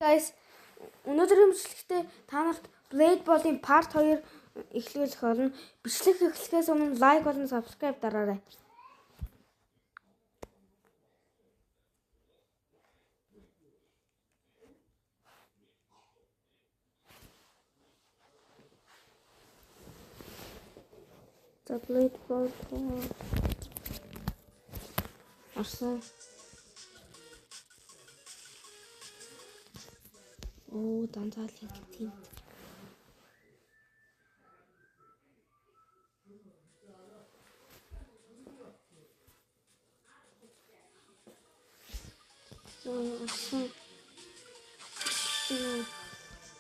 Guys, өнөөдрийн бичлэгтээ та нарт Blade Ball-ийн part 2 эхлүүлэх болно. Бичлэг эхлэхээс өмнө лайк болон subscribe дараарай. За Blade Ball арсан. Оо, данцаал хийгдэн. Арсан.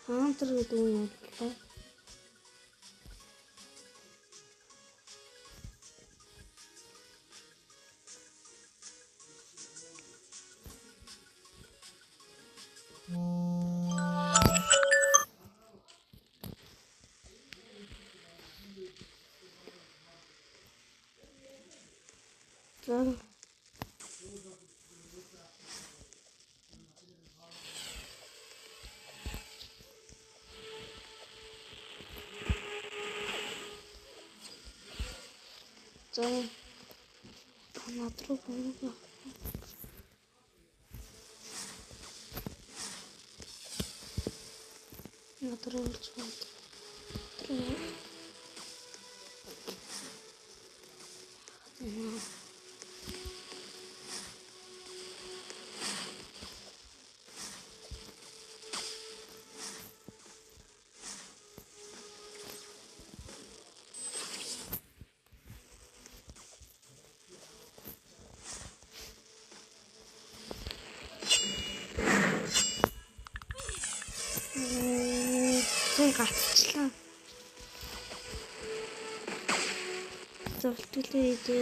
Хантер гэдэг юм яадлаа. За надруу бомбо. Надруу чад. Гацчлаа. Зөвлөлтөө идэ.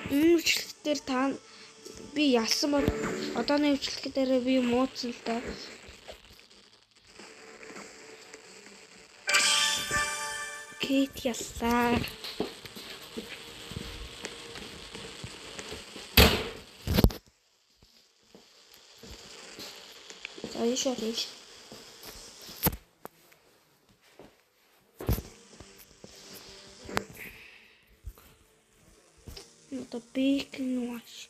Бичлэгтэр та би ялсан бол одооны бичлэг дээр би муудсан л даа. Кэт яллаа. Ишариш. The big wash.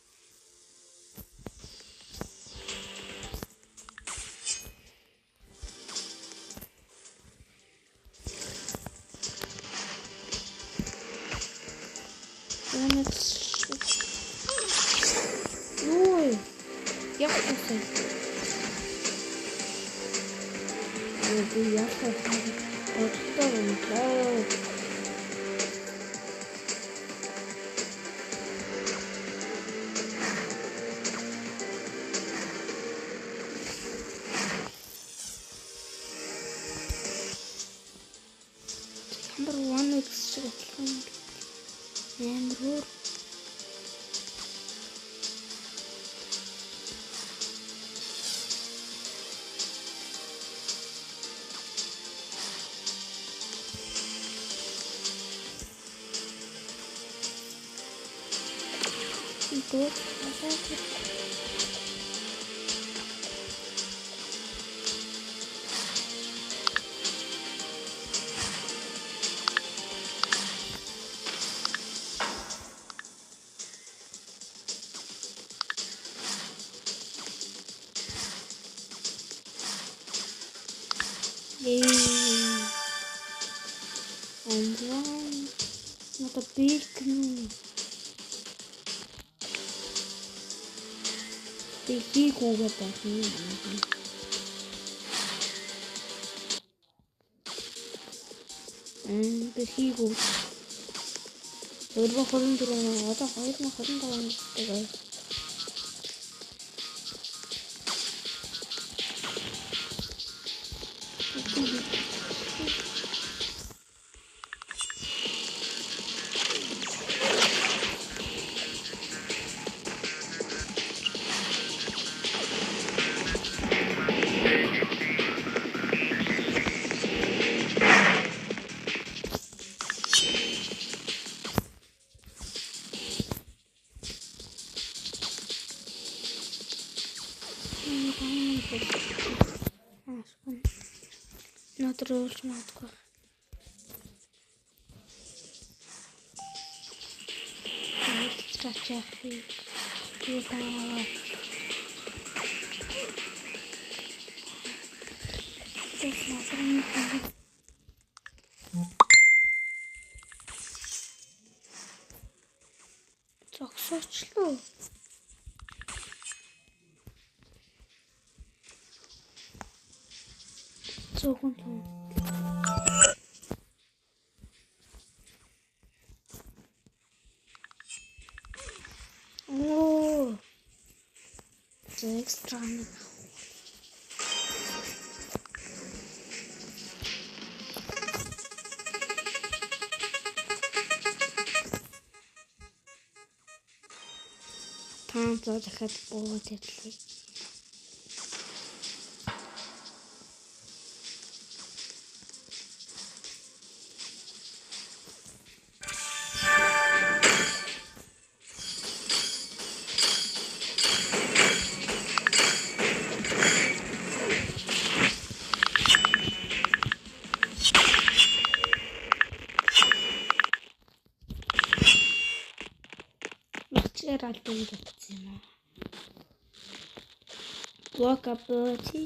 Ой, я хочу. Я хочу. Вот что он делает. Number 1 extra and roar. Good. Yay. And one, not a big moon. Big over that. And the Higo. We're going to run out of height. I'm going to run out. Надад уулж магадгүй. Чачахи. Ютаа. Зогсоочлоо. Зогон. Оо. Экстра. Таанцаа дахиад бууд ирлээ. Мачээр албан гэсэн юм аа. Walkability.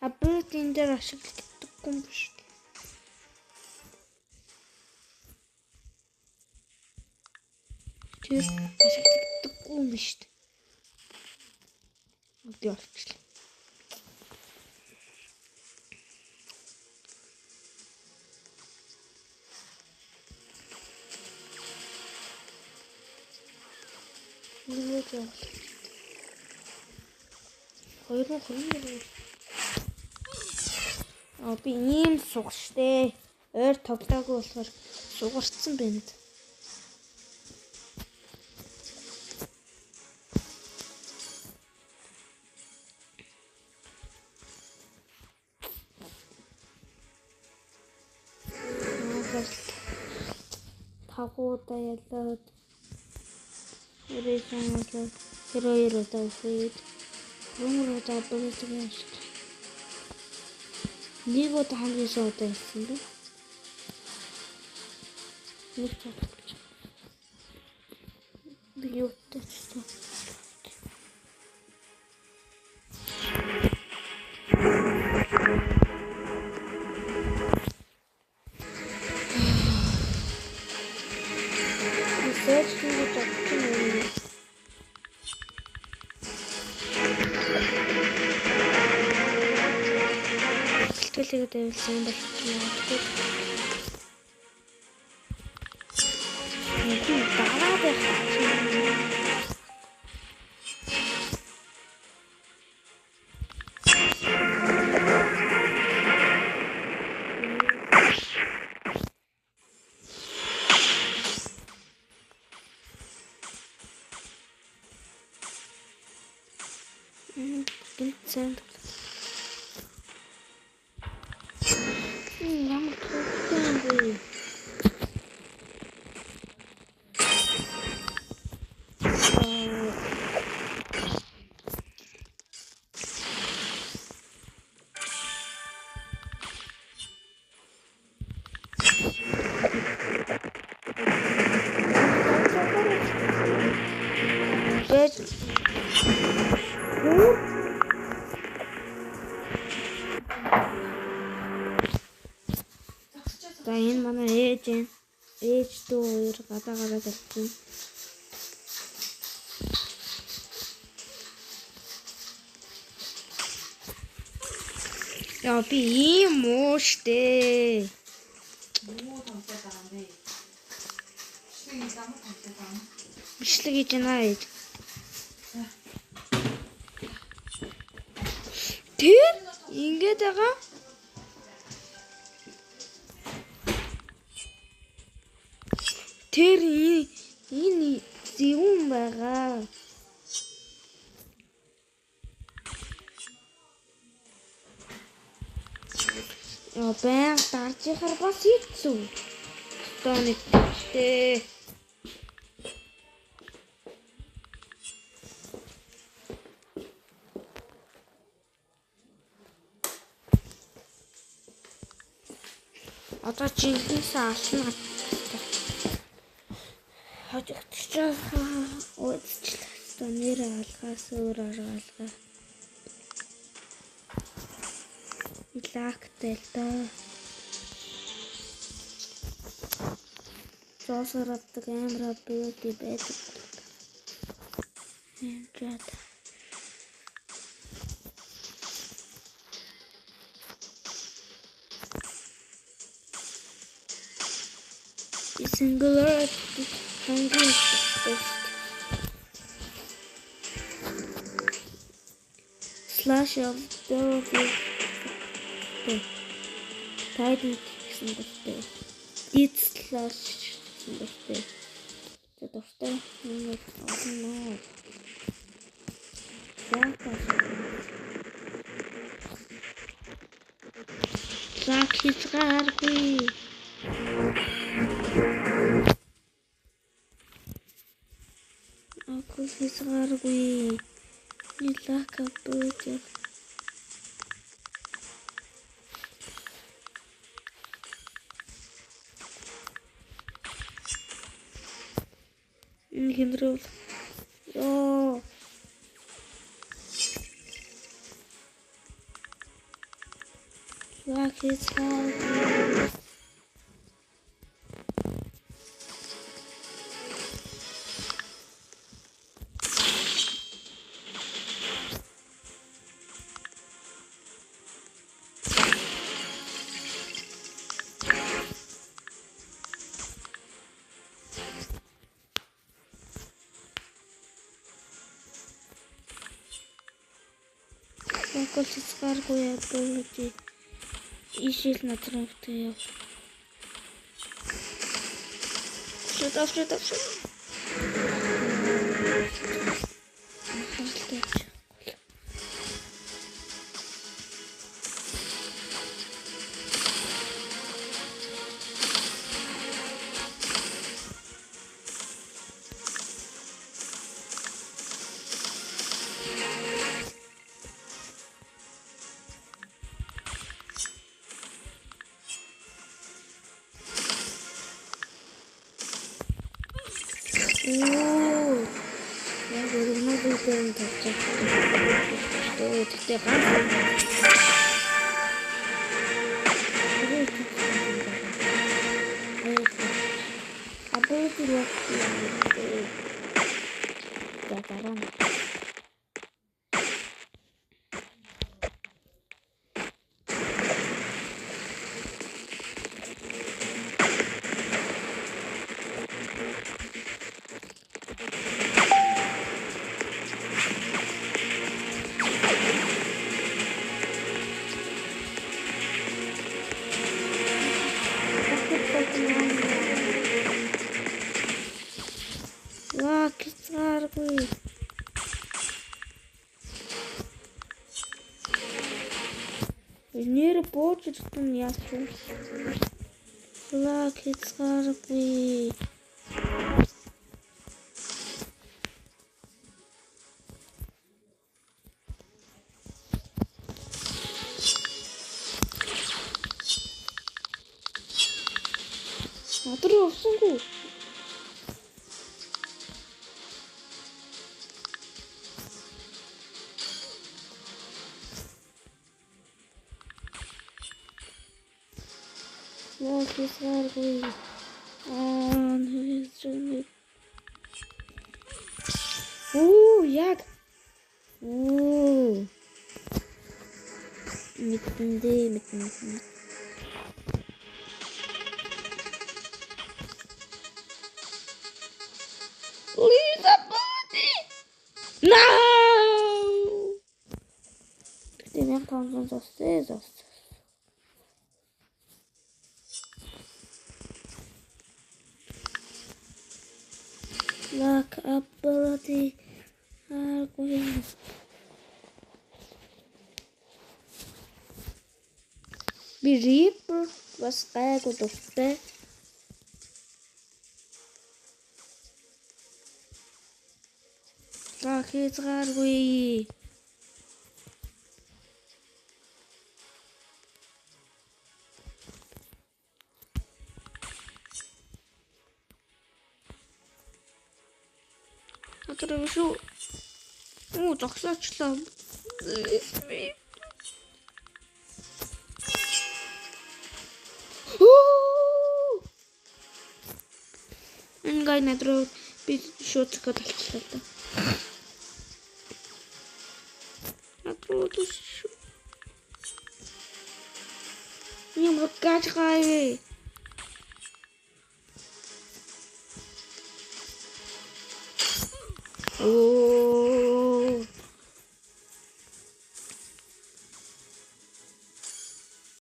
Абертин дээр ашигладаггүй юм биш. Тэр ашигладаггүй юм биш. Үгүй болчихлоо. Би ийм сугштэй. Ойр тоглоогүй болохоор сугарцсан байна. Тагуудаа ялаад өрөөсөн хэроёроо үхээд румруудаа бүрддэг юм шиг. Нэг удаа хамгийн суудаа хэлсэн бэ? Нэг цогц. Би юу гэсэн? Төлөвлөгөө тавьсан болчихсон. сайн. Ямар төвтэй юм бэ? За энэ манай ээж дүү хоёр гадаа тавьчихсан. Яа би ийм муу штэ. Муу томтой байгаа юм бэ. Шин замд томтой байгаа. Бичлэг хийж байна ээж. Тэр ингэж байгаа. Тэр энэ зөвүүн байгаа. Байн дарж ихэр бас хэцүү. Тооник тээ. Одоо жинхэнээс ална. Хожигдчихсан өөдчлээ. Нэр алгаас өөр аргалгаа. Илактэл доо. Зоосорапдаг амра бөөти байдаг. Энчад. Singular hungry slash of the title it's slash the doctor no Zakisgarbi aku fisgarbi nilaka budget Генерал. Оо. Закисгарби Закисгарби японочи ишил натрахтая. Что-то. Оо. Я говорю, надо сделать так. Что это А будет Закисгарби бууж ирсэн яах вэ? Лак хязгааргүй. Надруу явсангүй. Лак хязгааргүй. Нээсэн. Яг. Мэдэн. Лиза бody. No. Тэгтээ 1500 зоос. Lock ability. Би Reaper бас гайгүй дуртай. Lock хязгааргүй. Надруу шүү. Зогсоочлоо. Ингээ надруу би шууд зөхөд алчлаа та. Надруу шүү. Ямар гажгай.